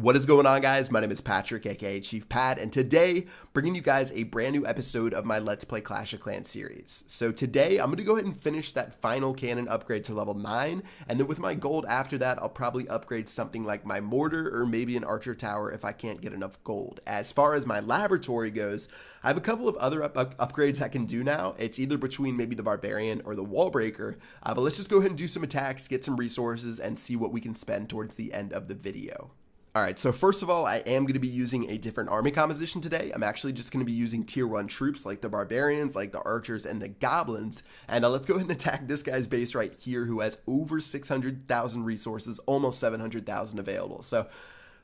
What is going on, guys? My name is Patrick, aka Chief Pat, and today bringing you guys a brand new episode of my Let's Play Clash of Clans series. So today I'm going to go ahead and finish that final cannon upgrade to level 9, and then with my gold after that I'll probably upgrade something like my mortar or maybe an archer tower if I can't get enough gold. As far as my laboratory goes, I have a couple of other upgrades I can do now. It's either between maybe the barbarian or the wall breaker, but let's just go ahead and do some attacks, get some resources, and see what we can spend towards the end of the video. Alright, so first of all, I am going to be using a different army composition today. I'm actually just going to be using tier 1 troops like the barbarians, like the archers, and the goblins. And let's go ahead and attack this guy's base right here who has over 600,000 resources, almost 700,000 available. So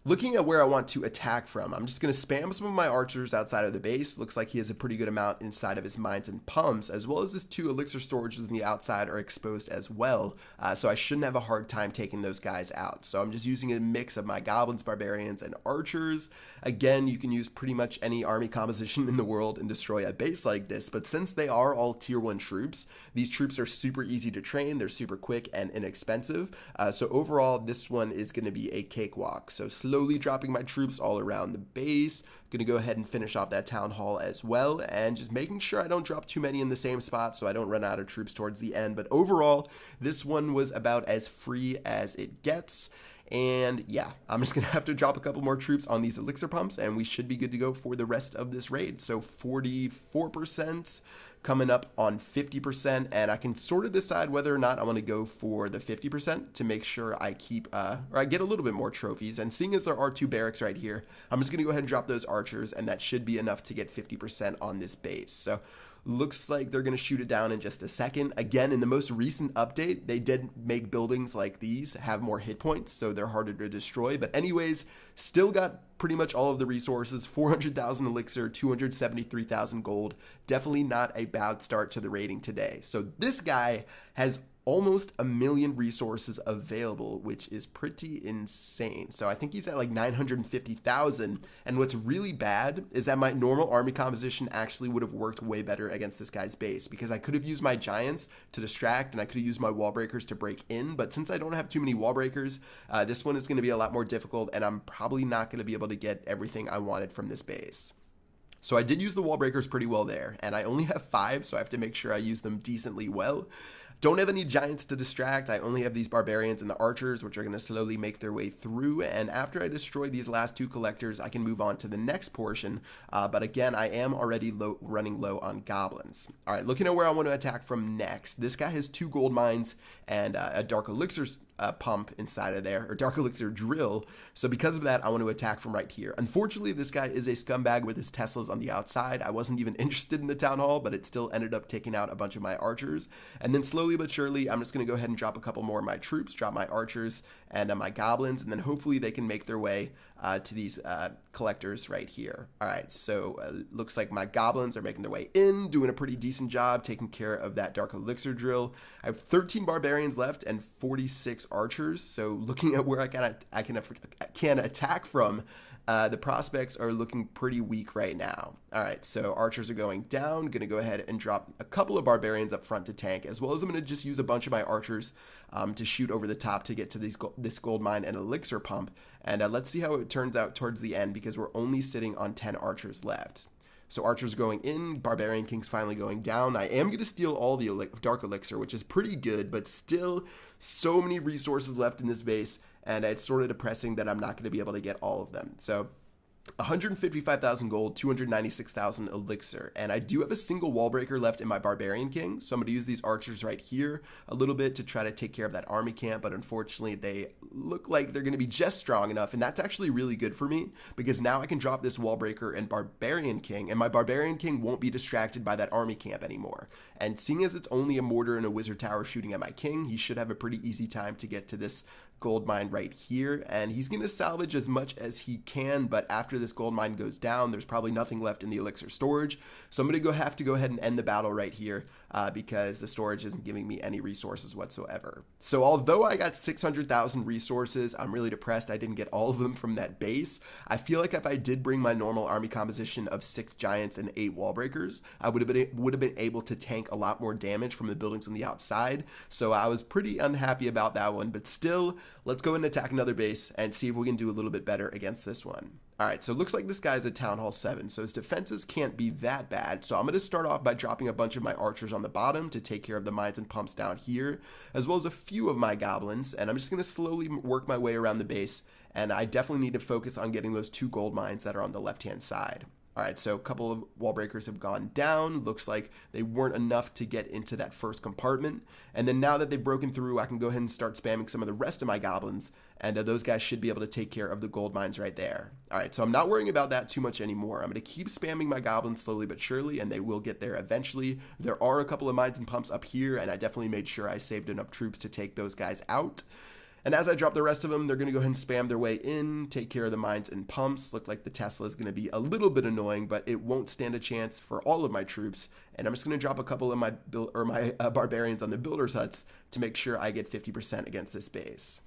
looking at where I want to attack from, I'm just going to spam some of my archers outside of the base. Looks like he has a pretty good amount inside of his mines and pumps, as well as his 2 elixir storages on the outside are exposed as well. So I shouldn't have a hard time taking those guys out. So I'm just using a mix of my goblins, barbarians, and archers. Again, you can use pretty much any army composition in the world and destroy a base like this, but since they are all tier 1 troops, these troops are super easy to train, they're super quick and inexpensive. So overall, this one is going to be a cakewalk. So slowly dropping my troops all around the base. Gonna go ahead and finish off that town hall as well, and just making sure I don't drop too many in the same spot so I don't run out of troops towards the end. But overall, this one was about as free as it gets. And yeah, I'm just going to have to drop a couple more troops on these elixir pumps and we should be good to go for the rest of this raid. So 44% coming up on 50%, and I can sort of decide whether or not I want to go for the 50% to make sure I keep, or I get a little bit more trophies. And seeing as there are 2 barracks right here, I'm just going to go ahead and drop those archers, and that should be enough to get 50% on this base. So looks like they're going to shoot it down in just a second. Again, in the most recent update, they did make buildings like these have more hit points, so they're harder to destroy. But anyways, still got pretty much all of the resources, 400,000 elixir, 273,000 gold. Definitely not a bad start to the raiding today. So this guy has almost 1 million resources available, which is pretty insane. So I think he's at like 950,000, and what's really bad is that my normal army composition actually would have worked way better against this guy's base, because I could have used my giants to distract and I could have used my wall breakers to break in, but since I don't have too many wall breakers, this one is going to be a lot more difficult, and I'm probably not going to be able to get everything I wanted from this base. So I did use the wall breakers pretty well there, and I only have 5, so I have to make sure I use them decently well. Don't have any giants to distract. I only have these barbarians and the archers, which are going to slowly make their way through. And after I destroy these last 2 collectors, I can move on to the next portion. But again, I am already running low on goblins. All right, looking at where I want to attack from next. This guy has 2 gold mines and a dark elixir pump inside of there, or dark elixir drill. So because of that, I want to attack from right here. Unfortunately, this guy is a scumbag with his Teslas on the outside. I wasn't even interested in the town hall, but it still ended up taking out a bunch of my archers. And then slowly but surely, I'm just going to go ahead and drop a couple more of my troops, drop my archers and my goblins, and then hopefully they can make their way to these collectors right here. All right, so looks like my goblins are making their way in, doing a pretty decent job taking care of that dark elixir drill. I have 13 barbarians left and 46 archers, so looking at where I can attack from, the prospects are looking pretty weak right now. All right, so archers are going down. Going to go ahead and drop a couple of barbarians up front to tank, as well as I'm going to just use a bunch of my archers to shoot over the top to get to this gold mine and elixir pump. And let's see how it turns out towards the end, because we're only sitting on 10 archers left. So archers going in, barbarian king's finally going down. I am going to steal all the dark elixir, which is pretty good, but still so many resources left in this base, and it's sort of depressing that I'm not going to be able to get all of them. So 155,000 gold, 296,000 elixir, and I do have a single wall breaker left in my barbarian king, so I'm going to use these archers right here a little bit to try to take care of that army camp, but unfortunately they look like they're going to be just strong enough, and that's actually really good for me, because now I can drop this wall breaker and barbarian king, and my barbarian king won't be distracted by that army camp anymore. And seeing as it's only a mortar and a wizard tower shooting at my king, he should have a pretty easy time to get to this gold mine right here, and he's going to salvage as much as he can, but after this gold mine goes down, there's probably nothing left in the elixir storage, so I'm going to have to go ahead and end the battle right here because the storage isn't giving me any resources whatsoever. So although I got 600,000 resources, I'm really depressed I didn't get all of them from that base. I feel like if I did bring my normal army composition of 6 giants and 8 wall breakers, I would have been able to tank a lot more damage from the buildings on the outside, so I was pretty unhappy about that one, but still let's go and attack another base and see if we can do a little bit better against this one. All right, so it looks like this guy's a Town Hall 7, so his defenses can't be that bad. So I'm going to start off by dropping a bunch of my archers on the bottom to take care of the mines and pumps down here, as well as a few of my goblins, and I'm just going to slowly work my way around the base, and I definitely need to focus on getting those 2 gold mines that are on the left-hand side. All right, so a couple of wall breakers have gone down. Looks like they weren't enough to get into that first compartment. And then now that they've broken through, I can go ahead and start spamming some of the rest of my goblins. And those guys should be able to take care of the gold mines right there. All right, so I'm not worrying about that too much anymore. I'm going to keep spamming my goblins slowly but surely, and they will get there eventually. There are a couple of mines and pumps up here, and I definitely made sure I saved enough troops to take those guys out. And as I drop the rest of them, they're going to go ahead and spam their way in, take care of the mines and pumps. Look like the Tesla is going to be a little bit annoying, but it won't stand a chance for all of my troops. And I'm just going to drop a couple of my barbarians on the builders' huts to make sure I get 50% against this base.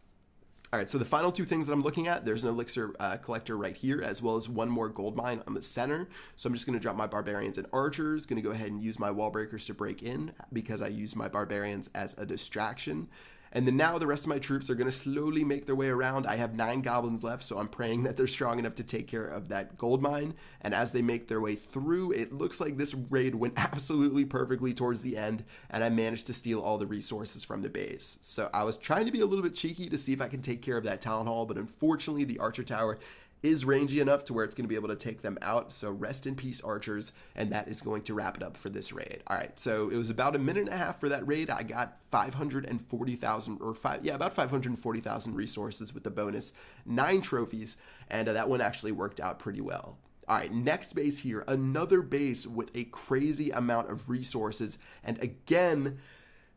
All right, so the final 2 things that I'm looking at, there's an elixir collector right here, as well as 1 more gold mine on the center. So I'm just going to drop my barbarians and archers, going to go ahead and use my wall breakers to break in because I use my barbarians as a distraction. And then now the rest of my troops are going to slowly make their way around. I have 9 goblins left, so I'm praying that they're strong enough to take care of that gold mine. And as they make their way through, it looks like this raid went absolutely perfectly towards the end, and I managed to steal all the resources from the base. So I was trying to be a little bit cheeky to see if I can take care of that town hall, but unfortunately the archer tower is rangy enough to where it's going to be able to take them out. So rest in peace, archers, and that is going to wrap it up for this raid. All right, so it was about a minute and a half for that raid. I got 540,000 about 540,000 resources with the bonus, 9 trophies, and that one actually worked out pretty well. All right, next base here, another base with a crazy amount of resources, and again,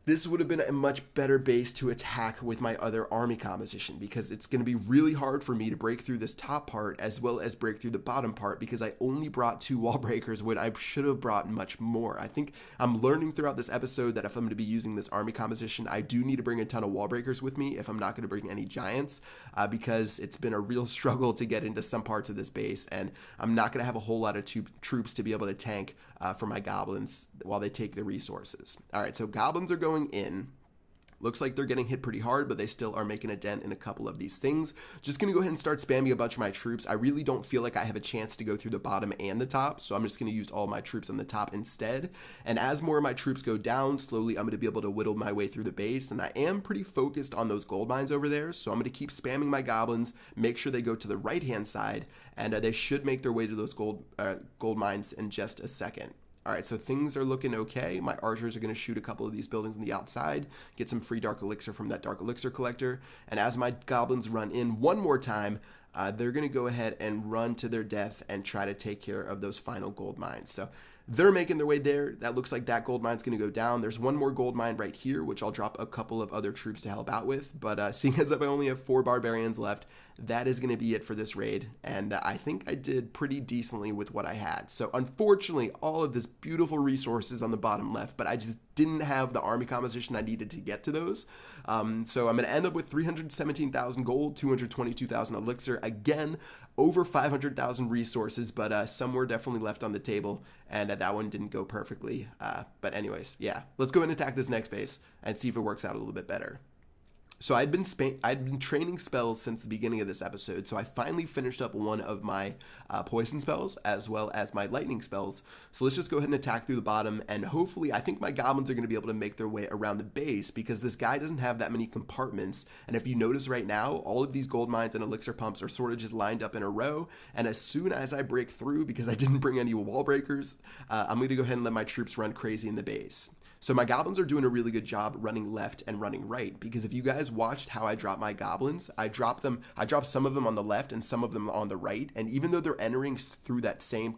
this would have been a much better base to attack with my other army composition because it's going to be really hard for me to break through this top part as well as break through the bottom part because I only brought 2 wall breakers when I should have brought much more. I think I'm learning throughout this episode that if I'm going to be using this army composition, I do need to bring a ton of wall breakers with me if I'm not going to bring any giants because it's been a real struggle to get into some parts of this base, and I'm not going to have a whole lot of troops to be able to tank for my goblins while they take the resources. All right, so goblins are going in. Looks like they're getting hit pretty hard, but they still are making a dent in a couple of these things. Just going to go ahead and start spamming a bunch of my troops. I really don't feel like I have a chance to go through the bottom and the top, so I'm just going to use all my troops on the top instead. And as more of my troops go down, slowly I'm going to be able to whittle my way through the base, and I am pretty focused on those gold mines over there, so I'm going to keep spamming my goblins, make sure they go to the right-hand side, and they should make their way to those gold mines in just a second. All right, so things are looking okay. My archers are going to shoot a couple of these buildings on the outside, get some free dark elixir from that dark elixir collector. And as my goblins run in one more time, they're going to go ahead and run to their death and try to take care of those final gold mines. So they're making their way there. That looks like that gold mine's going to go down. There's 1 more gold mine right here, which I'll drop a couple of other troops to help out with. But seeing as I only have 4 barbarians left, that is going to be it for this raid. And I think I did pretty decently with what I had. So unfortunately, all of this beautiful resources on the bottom left, but I just didn't have the army composition I needed to get to those. So I'm going to end up with 317,000 gold, 222,000 elixir. Again, over 500,000 resources, but some were definitely left on the table, and that one didn't go perfectly. But anyways, yeah, let's go and attack this next base and see if it works out a little bit better. So I'd been training spells since the beginning of this episode, so I finally finished up one of my poison spells as well as my lightning spells. So let's just go ahead and attack through the bottom, and hopefully I think my goblins are going to be able to make their way around the base because this guy doesn't have that many compartments. And if you notice right now, all of these gold mines and elixir pumps are sort of just lined up in a row, and as soon as I break through, because I didn't bring any wall breakers, I'm going to go ahead and let my troops run crazy in the base. So my goblins are doing a really good job running left and running right, because if you guys watched how I drop my goblins, I drop some of them on the left and some of them on the right, and even though they're entering through that same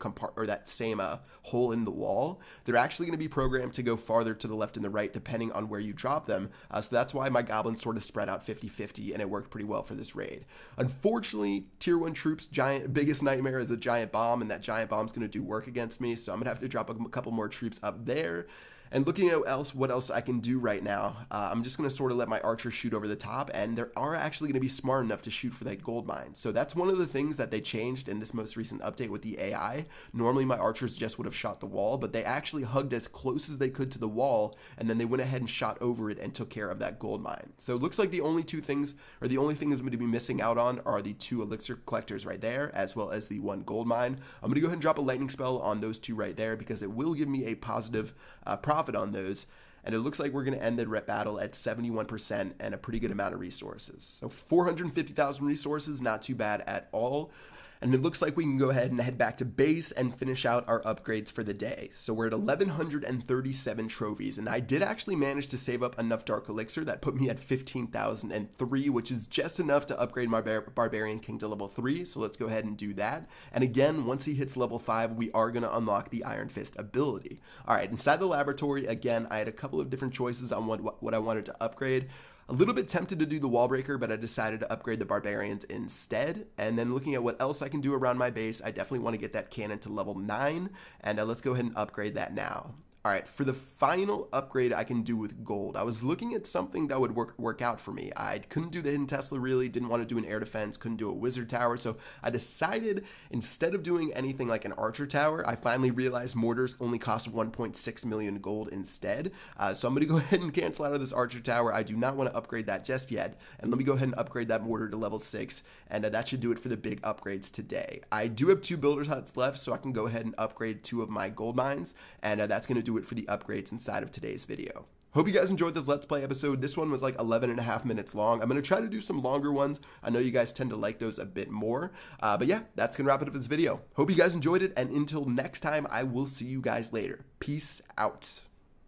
hole in the wall, they're actually going to be programmed to go farther to the left and the right depending on where you drop them. So that's why my goblins sort of spread out 50-50, and it worked pretty well for this raid. Unfortunately, tier 1 troops biggest nightmare is a giant bomb, and that giant bomb's going to do work against me, so I'm going to have to drop a couple more troops up there. And looking at what else I can do right now, I'm just going to sort of let my archer shoot over the top, and they are actually going to be smart enough to shoot for that gold mine. So that's one of the things that they changed in this most recent update with the AI. Normally my archers just would have shot the wall, but they actually hugged as close as they could to the wall, and then they went ahead and shot over it and took care of that gold mine. So it looks like the only things I'm going to be missing out on are the 2 elixir collectors right there, as well as the 1 gold mine. I'm going to go ahead and drop a lightning spell on those 2 right there because it will give me a positive profit on those. And it looks like we're going to end the rep battle at 71% and a pretty good amount of resources. So 450,000 resources, not too bad at all. And it looks like we can go ahead and head back to base and finish out our upgrades for the day. So we're at 1,137 trophies, and I did actually manage to save up enough Dark Elixir that put me at 15,003, which is just enough to upgrade my Barbarian King to level 3. So let's go ahead and do that. And again, once he hits level 5, we are going to unlock the Iron Fist ability. All right, inside the laboratory, again, I had a couple of different choices on what I wanted to upgrade. A little bit tempted to do the wall breaker, but I decided to upgrade the barbarians instead. And then looking at what else I can do around my base, I definitely want to get that cannon to level 9. And let's go ahead and upgrade that now. All right, for the final upgrade I can do with gold, I was looking at something that would work out for me. I couldn't do the Hidden Tesla really, didn't want to do an air defense, couldn't do a wizard tower, so I decided instead of doing anything like an archer tower, I finally realized mortars only cost 1.6 million gold instead. So I'm going to go ahead and cancel out of this archer tower. I do not want to upgrade that just yet, and let me go ahead and upgrade that mortar to level 6, and that should do it for the big upgrades today. I do have 2 builder's huts left, so I can go ahead and upgrade 2 of my gold mines, and that's going to do it for the upgrades inside of today's video. Hope you guys enjoyed this Let's Play episode. This one was like 11.5 minutes long. I'm going to try to do some longer ones. I know you guys tend to like those a bit more. But yeah, that's going to wrap it up for this video. Hope you guys enjoyed it, and until next time, I will see you guys later. Peace out.